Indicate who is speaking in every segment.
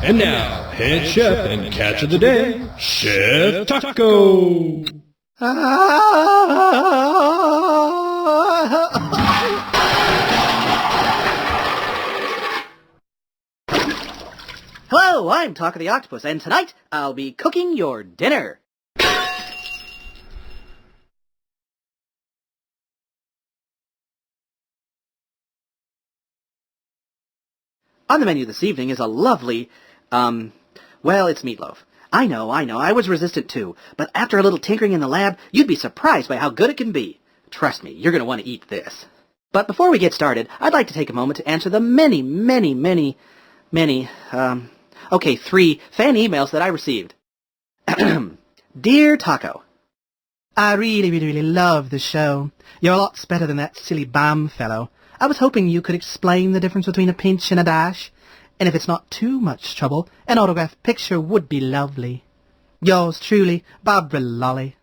Speaker 1: And now, head chef and catch of the day, Chef Tako.
Speaker 2: Hello, I'm Tako the Octopus, and tonight I'll be cooking your dinner. On the menu this evening is a lovely, well, it's meatloaf. I know, I was resistant too, but after a little tinkering in the lab, you'd be surprised by how good it can be. Trust me, you're going to want to eat this. But before we get started, I'd like to take a moment to answer the many, three fan emails that I received. Dear Tako, I really love the show. You're lots better than that silly Bam fellow. I was hoping you could explain the difference between a pinch and a dash. And if it's not too much trouble, an autographed picture would be lovely. Yours truly, Barbara Lolly.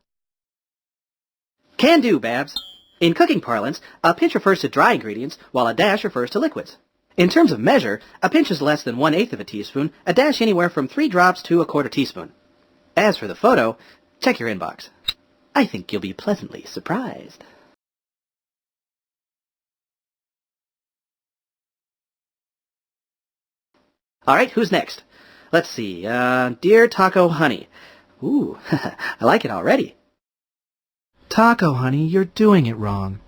Speaker 2: Can do, Babs. In cooking parlance, a pinch refers to dry ingredients, while a dash refers to liquids. In terms of measure, a pinch is less than 1/8 of a teaspoon, a dash anywhere from 3 drops to 1/4 teaspoon. As for the photo, check your inbox. I think you'll be pleasantly surprised. All right, who's next? Let's see. Dear Tako Honey. Ooh, I like it already. Tako Honey, you're doing it wrong.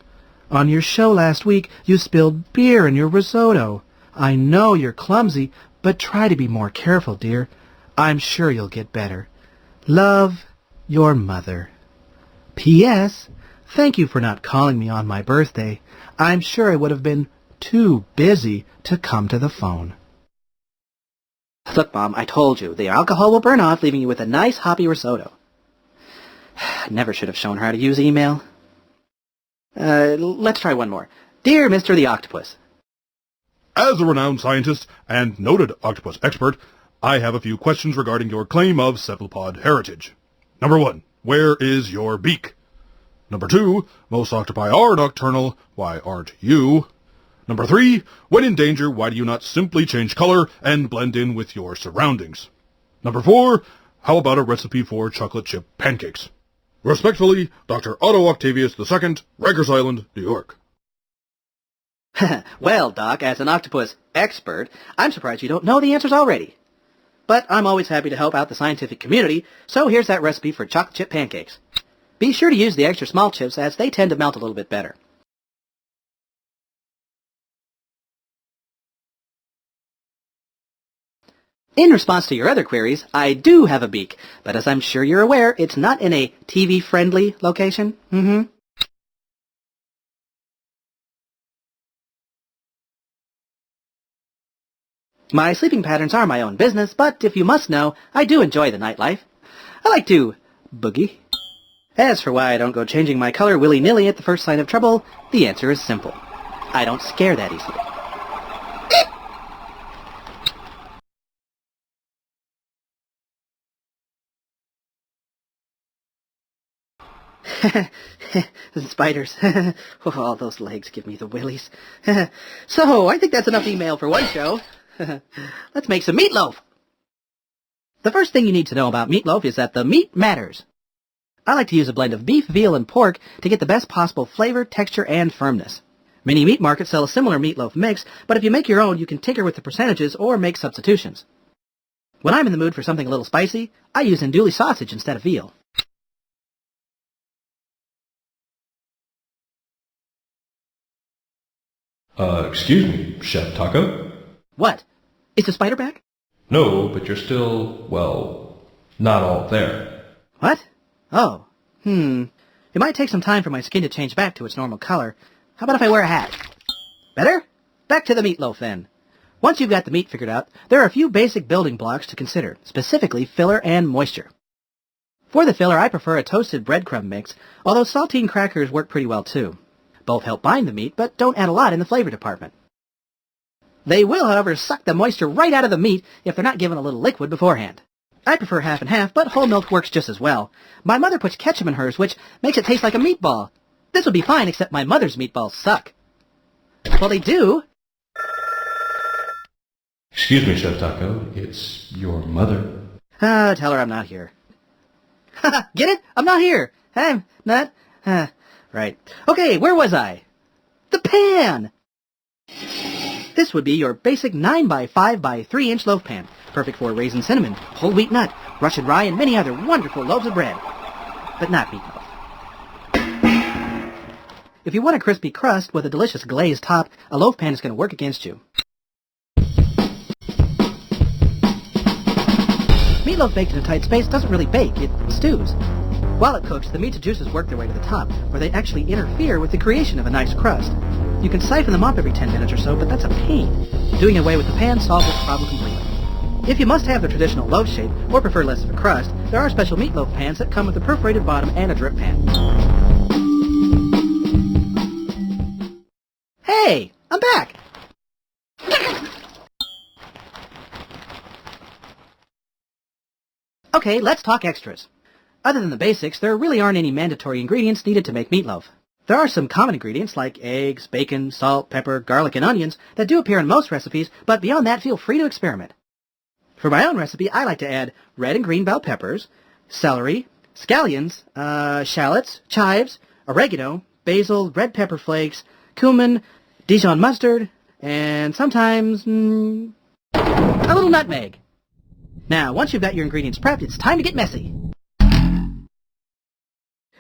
Speaker 2: On your show last week, you spilled beer in your risotto. I know you're clumsy, but try to be more careful, dear. I'm sure you'll get better. Love, your mother. P.S. Thank you for not calling me on my birthday. I'm sure I would have been too busy to come to the phone. Look, Mom, I told you, the alcohol will burn off, leaving you with a nice hoppy risotto. Never should have shown her how to use email. Let's try one more. Dear Mr. the Octopus.
Speaker 3: As a renowned scientist and noted octopus expert, I have a few questions regarding your claim of cephalopod heritage. Number 1, where is your beak? Number 2, most octopi are nocturnal, why aren't you? Number 3, when in danger, why do you not simply change color and blend in with your surroundings? Number 4, how about a recipe for chocolate chip pancakes? Respectfully, Dr. Otto Octavius II, Rikers Island, New York.
Speaker 2: Well, Doc, as an octopus expert, I'm surprised you don't know the answers already. But I'm always happy to help out the scientific community, so here's that recipe for chocolate chip pancakes. Be sure to use the extra small chips as they tend to melt a little bit better. In response to your other queries, I do have a beak, but as I'm sure you're aware, it's not in a TV-friendly location. My sleeping patterns are my own business, but if you must know, I do enjoy the nightlife. I like to boogie. As for why I don't go changing my color willy-nilly at the first sign of trouble, the answer is simple. I don't scare that easily. Spiders. Oh, those legs give me the willies. So, I think that's enough email for one show. Let's make some meatloaf. The first thing you need to know about meatloaf is that the meat matters. I like to use a blend of beef, veal, and pork to get the best possible flavor, texture, and firmness. Many meat markets sell a similar meatloaf mix, but if you make your own, you can tinker with the percentages or make substitutions. When I'm in the mood for something a little spicy, I use andouille sausage instead of veal.
Speaker 1: Excuse me, Chef Tako?
Speaker 2: What? Is the spider back?
Speaker 1: No, but you're still, well, not all there.
Speaker 2: What? Oh. It might take some time for my skin to change back to its normal color. How about if I wear a hat? Better? Back to the meatloaf, then. Once you've got the meat figured out, there are a few basic building blocks to consider, specifically filler and moisture. For the filler, I prefer a toasted breadcrumb mix, although saltine crackers work pretty well too. Both help bind the meat, but don't add a lot in the flavor department. They will, however, suck the moisture right out of the meat if they're not given a little liquid beforehand. I prefer half and half, but whole milk works just as well. My mother puts ketchup in hers, which makes it taste like a meatball. This would be fine, except my mother's meatballs suck. Well, they do.
Speaker 1: Excuse me, Chef Tako. It's your mother.
Speaker 2: Tell her I'm not here. Get it? I'm not here. I'm not... right. Okay, where was I? The pan! This would be your basic 9 by 5 by 3 inch loaf pan. Perfect for raisin cinnamon, whole wheat nut, Russian rye, and many other wonderful loaves of bread. But not meatloaf. If you want a crispy crust with a delicious glazed top, a loaf pan is going to work against you. Meatloaf baked in a tight space doesn't really bake, it stews. While it cooks, the meat's juices work their way to the top, where they actually interfere with the creation of a nice crust. You can siphon them off every 10 minutes or so, but that's a pain. Doing away with the pan solves this problem completely. If you must have the traditional loaf shape, or prefer less of a crust, there are special meatloaf pans that come with a perforated bottom and a drip pan. Hey! I'm back! Okay, let's talk extras. Other than the basics, there really aren't any mandatory ingredients needed to make meatloaf. There are some common ingredients like eggs, bacon, salt, pepper, garlic, and onions that do appear in most recipes, but beyond that, feel free to experiment. For my own recipe, I like to add red and green bell peppers, celery, scallions, shallots, chives, oregano, basil, red pepper flakes, cumin, Dijon mustard, and sometimes, a little nutmeg. Now, once you've got your ingredients prepped, it's time to get messy.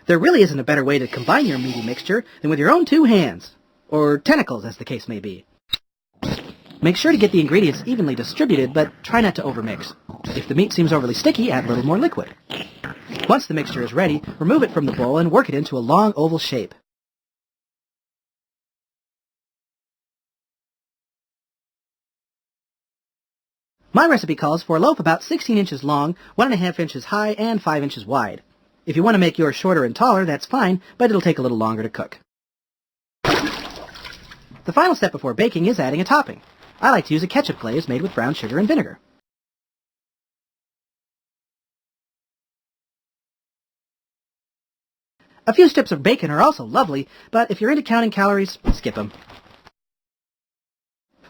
Speaker 2: There really isn't a better way to combine your meaty mixture than with your own two hands, or tentacles as the case may be. Make sure to get the ingredients evenly distributed, but try not to overmix. If the meat seems overly sticky, add a little more liquid. Once the mixture is ready, remove it from the bowl and work it into a long oval shape. My recipe calls for a loaf about 16 inches long, 1.5 inches high, and 5 inches wide. If you want to make yours shorter and taller, that's fine, but it'll take a little longer to cook. The final step before baking is adding a topping. I like to use a ketchup glaze made with brown sugar and vinegar. A few strips of bacon are also lovely, but if you're into counting calories, skip them.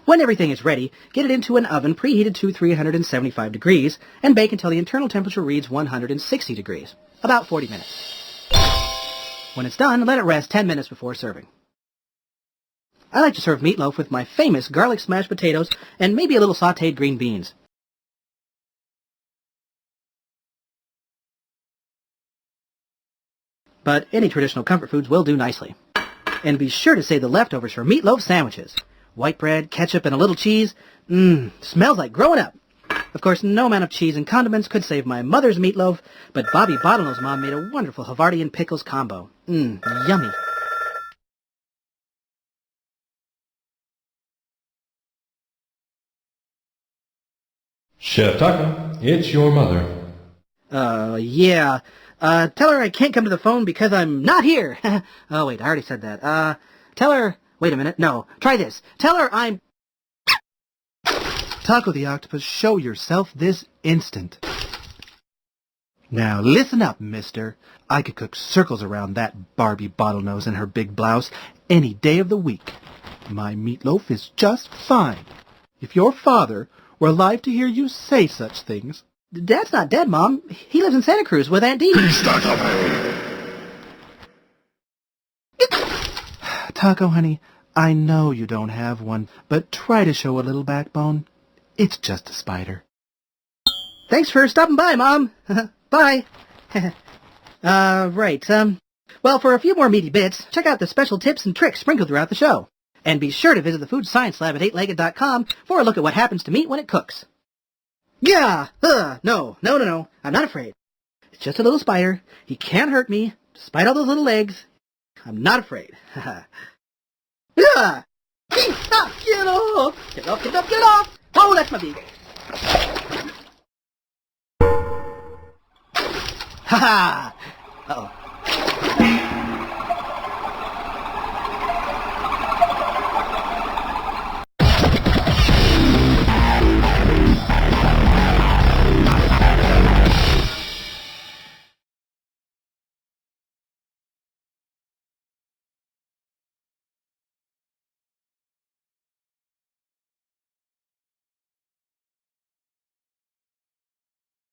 Speaker 2: When everything is ready, get it into an oven preheated to 375 degrees and bake until the internal temperature reads 160 degrees, about 40 minutes. When it's done, let it rest 10 minutes before serving. I like to serve meatloaf with my famous garlic smashed potatoes and maybe a little sautéed green beans. But any traditional comfort foods will do nicely. And be sure to save the leftovers for meatloaf sandwiches. White bread, ketchup, and a little cheese. Smells like growing up. Of course, no amount of cheese and condiments could save my mother's meatloaf, but Bobby Bottlenose Mom made a wonderful Havarti and pickles combo. Yummy.
Speaker 1: Chef Tako, it's your mother.
Speaker 2: Yeah. Tell her I can't come to the phone because I'm not here. Oh, wait, I already said that. Tell her... Wait a minute. No. Try this. Tell her I'm...
Speaker 4: Tako the Octopus, show yourself this instant. Now, listen up, mister. I could cook circles around that Barbie Bottlenose and her big blouse any day of the week. My meatloaf is just fine. If your father were alive to hear you say such things...
Speaker 2: Dad's not dead, Mom. He lives in Santa Cruz with Aunt Dee.
Speaker 4: Tako, honey, I know you don't have one, but try to show a little backbone. It's just a spider.
Speaker 2: Thanks for stopping by, Mom. Bye. Right. Well, for a few more meaty bits, check out the special tips and tricks sprinkled throughout the show. And be sure to visit the Food Science Lab at 8legged.com for a look at what happens to meat when it cooks. Yeah! No. I'm not afraid. It's just a little spider. He can't hurt me, despite all those little legs. I'm not afraid. Yeah! Get off! Get off! Oh, that's my beak. Ha ha! Uh-oh.